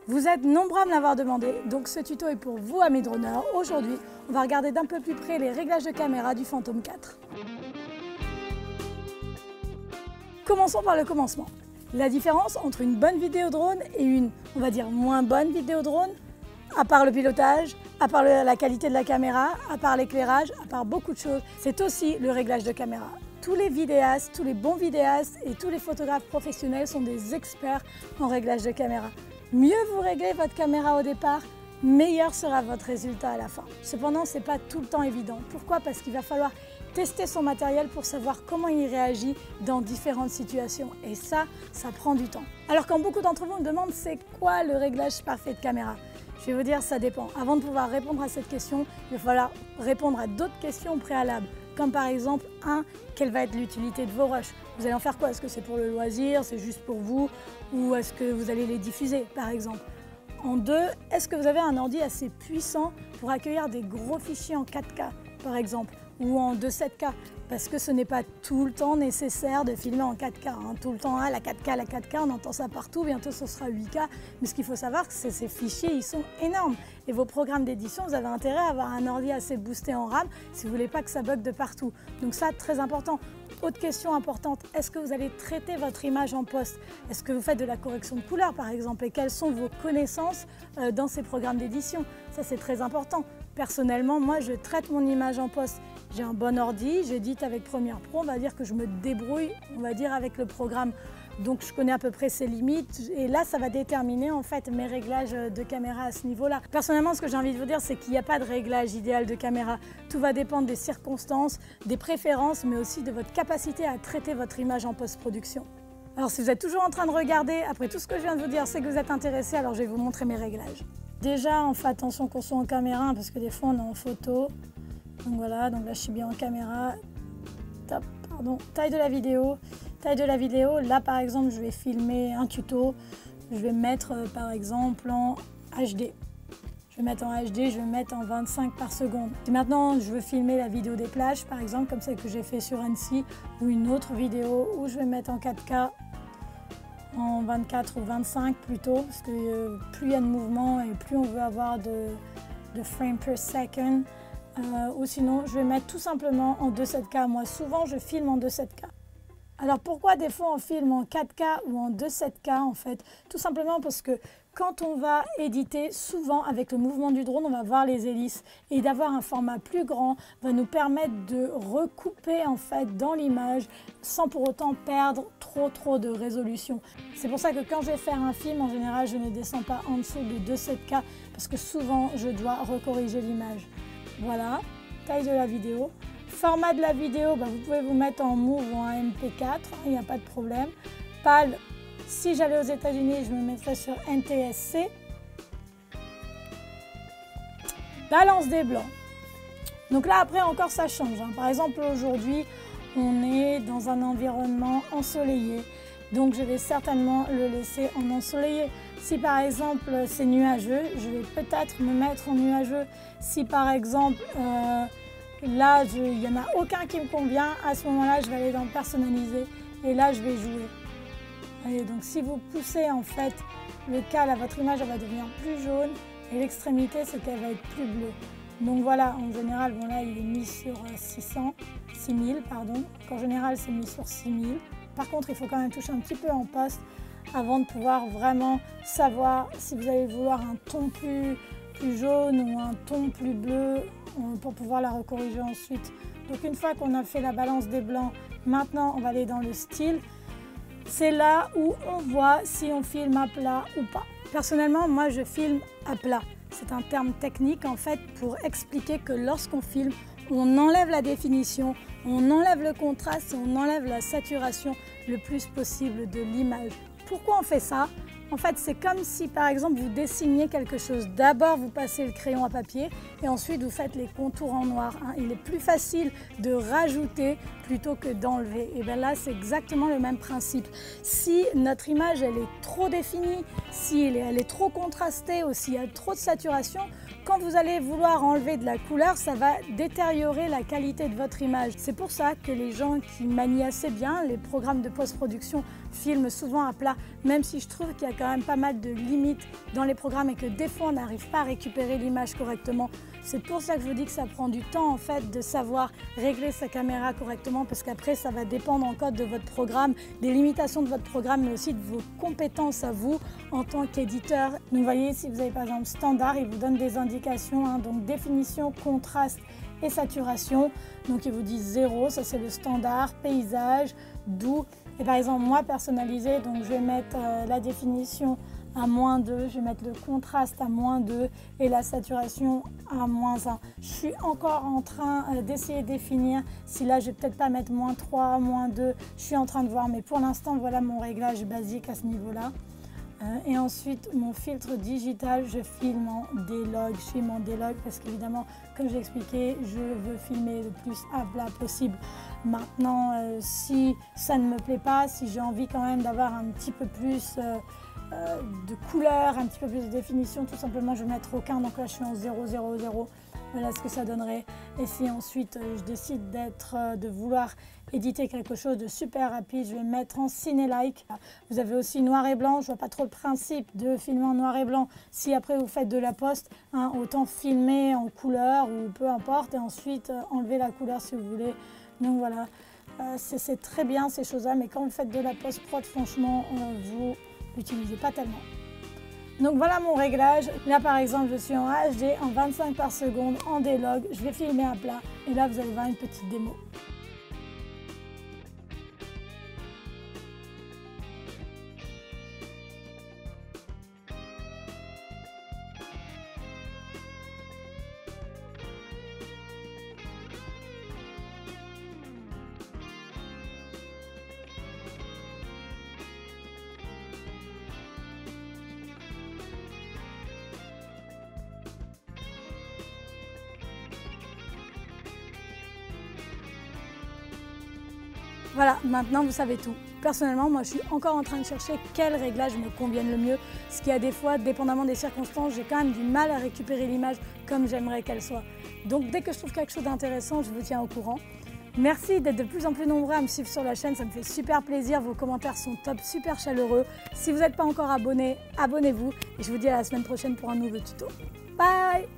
Vous êtes nombreux à me l'avoir demandé, donc ce tuto est pour vous amis droneurs. Aujourd'hui, on va regarder d'un peu plus près les réglages de caméra du Phantom 4. Commençons par le commencement. La différence entre une bonne vidéo drone et une, on va dire, moins bonne vidéo drone, à part le pilotage, à part la qualité de la caméra, à part l'éclairage, à part beaucoup de choses, c'est aussi le réglage de caméra. Tous les vidéastes, tous les bons vidéastes et tous les photographes professionnels sont des experts en réglage de caméra. Mieux vous réglez votre caméra au départ, meilleur sera votre résultat à la fin. Cependant, ce n'est pas tout le temps évident. Pourquoi? Parce qu'il va falloir tester son matériel pour savoir comment il réagit dans différentes situations. Et ça prend du temps. Alors quand beaucoup d'entre vous me demandent c'est quoi le réglage parfait de caméra, je vais vous dire ça dépend. Avant de pouvoir répondre à cette question, il va falloir répondre à d'autres questions préalables. Comme par exemple, quelle va être l'utilité de vos rushs? Vous allez en faire quoi? Est-ce que c'est pour le loisir, c'est juste pour vous? Ou est-ce que vous allez les diffuser par exemple? En 2, est-ce que vous avez un ordi assez puissant pour accueillir des gros fichiers en 4K par exemple? Ou en 2.7K, parce que ce n'est pas tout le temps nécessaire de filmer en 4K. Tout le temps, la 4K, on entend ça partout, bientôt ce sera 8K. Mais ce qu'il faut savoir, c'est que ces fichiers, ils sont énormes. Et vos programmes d'édition, vous avez intérêt à avoir un ordi assez boosté en RAM si vous ne voulez pas que ça bug de partout. Donc ça, très important. Autre question importante, est-ce que vous allez traiter votre image en post? Est-ce que vous faites de la correction de couleurs par exemple? Et quelles sont vos connaissances dans ces programmes d'édition? Ça, c'est très important. Personnellement, moi, je traite mon image en post. J'ai un bon ordi, j'édite avec Premiere Pro, on va dire que je me débrouille, on va dire, avec le programme. Donc je connais à peu près ses limites et là, ça va déterminer en fait mes réglages de caméra à ce niveau-là. Personnellement, ce que j'ai envie de vous dire, c'est qu'il n'y a pas de réglage idéal de caméra. Tout va dépendre des circonstances, des préférences, mais aussi de votre capacité à traiter votre image en post-production. Alors si vous êtes toujours en train de regarder, après tout ce que je viens de vous dire, c'est que vous êtes intéressé, alors je vais vous montrer mes réglages. Déjà, on fait attention qu'on soit en caméra, parce que des fois, on est en photo. Donc voilà, donc là, je suis bien en caméra. Top, pardon. Taille de la vidéo. Taille de la vidéo, là, par exemple, je vais filmer un tuto. Je vais mettre, par exemple, en HD. Je vais mettre en HD, je vais mettre en 25 par seconde. Et maintenant, je veux filmer la vidéo des plages, par exemple, comme celle que j'ai fait sur Annecy, ou une autre vidéo où je vais mettre en 4K. En 24 ou 25 plutôt, parce que plus il y a de mouvement et plus on veut avoir de frames per second. Ou sinon, je vais mettre tout simplement en 2.7K. Moi, souvent, je filme en 2.7K. Alors, pourquoi des fois on filme en 4K ou en 2.7K en fait? Tout simplement parce que quand on va éditer, souvent avec le mouvement du drone, on va voir les hélices. Et d'avoir un format plus grand va nous permettre de recouper en fait dans l'image sans pour autant perdre trop de résolution. C'est pour ça que quand je vais faire un film, en général, je ne descends pas en dessous de 2.7K parce que souvent, je dois recorriger l'image. Voilà, taille de la vidéo. Format de la vidéo, vous pouvez vous mettre en MOV ou en MP4, il n'y a pas de problème. PAL, si j'allais aux États-Unis, je me mettrais sur NTSC. Balance des blancs. Donc là, après, encore, ça change. Par exemple, aujourd'hui, on est dans un environnement ensoleillé. Donc, je vais certainement le laisser en ensoleillé. Si, par exemple, c'est nuageux, je vais peut-être me mettre en nuageux. Si, par exemple, là, il n'y en a aucun qui me convient, à ce moment-là, je vais aller dans personnaliser et là, je vais jouer. Et donc, si vous poussez en fait le cal à votre image, elle va devenir plus jaune et l'extrémité, c'est qu'elle va être plus bleue. Donc voilà, en général, bon là, il est mis sur 6000, pardon. Donc, en général, c'est mis sur 6000. Par contre, il faut quand même toucher un petit peu en poste avant de pouvoir vraiment savoir si vous allez vouloir un ton plus jaune ou un ton plus bleu pour pouvoir la recorriger ensuite. Donc une fois qu'on a fait la balance des blancs, maintenant on va aller dans le style. C'est là où on voit si on filme à plat ou pas. Personnellement, moi je filme à plat. C'est un terme technique en fait pour expliquer que lorsqu'on filme, on enlève la définition, on enlève le contraste et on enlève la saturation le plus possible de l'image. Pourquoi on fait ça? En fait, c'est comme si, par exemple, vous dessiniez quelque chose. D'abord, vous passez le crayon à papier et ensuite, vous faites les contours en noir. Il est plus facile de rajouter plutôt que d'enlever. Et bien là, c'est exactement le même principe. Si notre image, elle est trop définie, si elle est trop contrastée ou s'il y a trop de saturation, quand vous allez vouloir enlever de la couleur, ça va détériorer la qualité de votre image. C'est pour ça que les gens qui manient assez bien les programmes de post-production filment souvent à plat. même si je trouve qu'il y a quand même pas mal de limites dans les programmes et que des fois on n'arrive pas à récupérer l'image correctement. C'est pour ça que je vous dis que ça prend du temps en fait de savoir régler sa caméra correctement, parce qu'après ça va dépendre encore de votre programme, des limitations de votre programme, mais aussi de vos compétences à vous en tant qu'éditeur. Donc vous voyez, si vous avez par exemple standard, il vous donne des indications, hein, donc définition, contraste et saturation. Donc il vous dit 0, ça c'est le standard, paysage, doux. Et par exemple moi personnalisé, donc je vais mettre la définition à -2, je vais mettre le contraste à -2 et la saturation à -1. Je suis encore en train d'essayer de définir si là je vais peut-être pas mettre -3, -2, je suis en train de voir, mais pour l'instant voilà mon réglage basique à ce niveau-là. Et ensuite mon filtre digital, je filme en D-Log, je filme en D-Log parce qu'évidemment comme j'ai expliqué, je veux filmer le plus à plat possible. Maintenant si ça ne me plaît pas, si j'ai envie quand même d'avoir un petit peu plus de couleur, un petit peu plus de définition, tout simplement je vais mettre aucun, donc là je suis en 0, 0, 0, voilà ce que ça donnerait. Et si ensuite je décide de vouloir éditer quelque chose de super rapide, je vais mettre en ciné-like. Vous avez aussi noir et blanc, je vois pas trop le principe de filmer en noir et blanc si après vous faites de la post, hein, autant filmer en couleur ou peu importe et ensuite enlever la couleur si vous voulez. Donc voilà, c'est très bien ces choses-là, mais quand vous faites de la post-prod, franchement, vous n'utilisez pas tellement. Donc voilà mon réglage. Là par exemple je suis en HD en 25 par seconde en D-Log. Je vais filmer à plat et là vous allez voir une petite démo. Voilà, maintenant vous savez tout. Personnellement, moi je suis encore en train de chercher quel réglage me convienne le mieux, ce qui a des fois, dépendamment des circonstances, j'ai quand même du mal à récupérer l'image comme j'aimerais qu'elle soit. Donc dès que je trouve quelque chose d'intéressant, je vous tiens au courant. Merci d'être de plus en plus nombreux à me suivre sur la chaîne, ça me fait super plaisir, vos commentaires sont top, super chaleureux. Si vous n'êtes pas encore abonné, abonnez-vous et je vous dis à la semaine prochaine pour un nouveau tuto. Bye!